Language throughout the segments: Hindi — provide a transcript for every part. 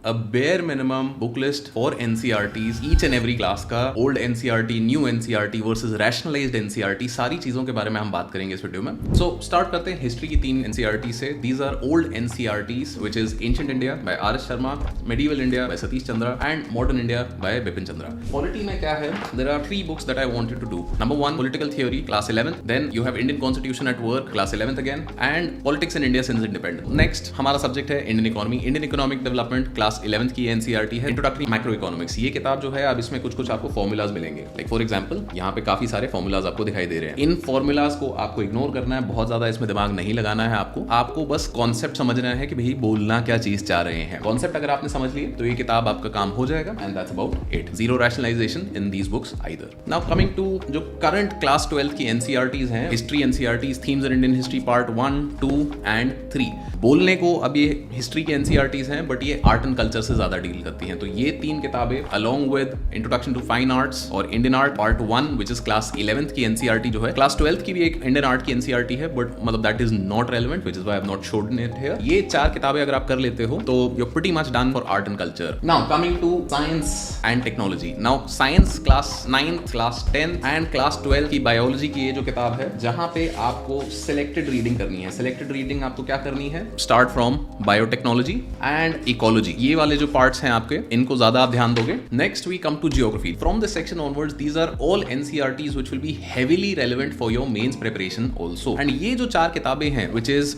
A bare minimum book list for NCERTs each and every class का, old NCERT, new NCERT versus rationalised NCERT, सारी चीजों के बारे में हम बात करेंगे इस वीडियो में। सो स्टार्ट करते हैं हिस्ट्री की 3 एनसीईआरटी से। These are old NCERTs which is ancient India by R S Sharma, medieval India by Satish Chandra and modern India by Bipin Chandra. Polity में क्या है, there are 3 books that I wanted to do. Number 1 political theory class 11th, then you have Indian constitution at work class 11th again, and politics in India since independence. Next हमारा सब्जेक्ट है Indian economy, Indian economic development class 11th की एनसीईआरटी है। इंट्रोडक्टरी मैक्रो इकोनॉमिक्स, ये किताब जो है अब इसमें कुछ आपको फॉर्मूलाज मिलेंगे। लाइक फॉर एग्जांपल यहाँ पे काफी सारे फॉर्मूलाज आपको दिखाई दे रहे हैं। इन फॉर्मूलाज को आपको इग्नोर करना है, बहुत ज्यादा इसमें दिमाग नहीं लगाना है। आपको बस कॉन्सेप्ट समझना है कि भाई बोलना क्या चीज चाह रहे हैं। कॉन्सेप्ट अगर आपने समझ लिए तो ये किताब आपका काम हो जाएगा, and that's about it. Zero rationalisation in these books either. Now coming to जो करंट क्लास 12th की एनसीईआरटीज हैं, history NCERTs, themes in Indian history part 1, 2 and 3। बोलने को अब ये हिस्ट्री की एनसीईआरटीज हैं, बट ये आर्ट एंड कल्चर से ज्यादा डील करती हैं। तो ये 3 किताबें along with introduction to fine arts और Indian art part 1 which is class 11th की एनसीईआरटी जो है, क्लास 12th की भी एक इंडियन आर्ट की एनसीईआरटी है, बट मतलब that is not relevant which is why I have not shown it here. ये 4 किताबें अगर आप कर लेते हो तो you are pretty much done for art and culture. Now coming to science and technology. Now science class 9th, class 10th and class 12 की बायोलॉजी की ये जो किताब है, जहां पे आपको सिलेक्टेड रीडिंग करनी है। सिलेक्टेड रीडिंग आपको क्या करनी है, start from biotechnology and ecology, ये वाले जो पार्ट्स हैं आपके, इनको ज्यादा आप ध्यान दोगे। Next we come to geography. From this section onwards these are all NCERTs which will be heavily relevant for your mains preparation also. And ये जो 4 किताबें हैं which is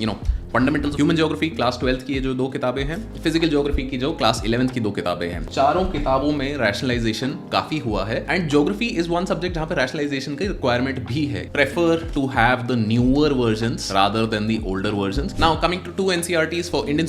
fundamentals human geography class 12th की ये जो 2 किताबें हैं, फिजिकल ज्योग्राफी की जो क्लास 11th की 2 किताबें हैं, चारों किताबों में रैशनलाइजेशन काफी हुआ है। And geography is one subject जहां पे रैशनलाइजेशन की रिक्वायरमेंट भी है। Prefer to have the newer versions rather than the older versions. Now coming to 2 NCERTs for Indian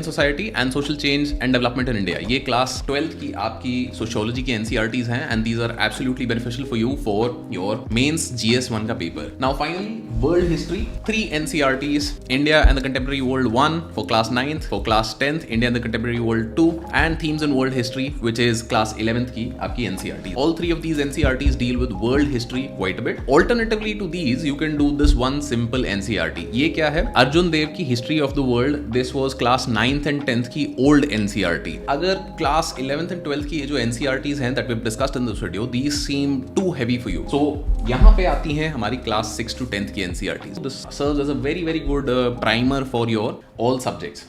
society and social change and development in India. ये क्लास 12th की आपकी सोशियोलॉजी की एनसीईआरटीज हैं, and these are absolutely beneficial for you for your mains GS1 का paper. Now finally world history, 3 NCERTs, India and the contemporary world 1 for class 9th, for class 10th India and the contemporary world 2, and themes in world history which is class 11th की आपकी NCERT. All 3 of these NCERTs deal with world history quite a bit. Alternatively to these you can do this one simple NCERT. ये क्या है, अर्जुन देव की history of the world, this was class 9th and 10th की old NCERT. अगर class 11th and 12th की ये जो NCERTs हैं that we've discussed in this video, these seem too heavy for you. So यहाँ पे आती हैं हमारी class 6 to 10th की NCERTs. This serves as a very good primer for your all subjects.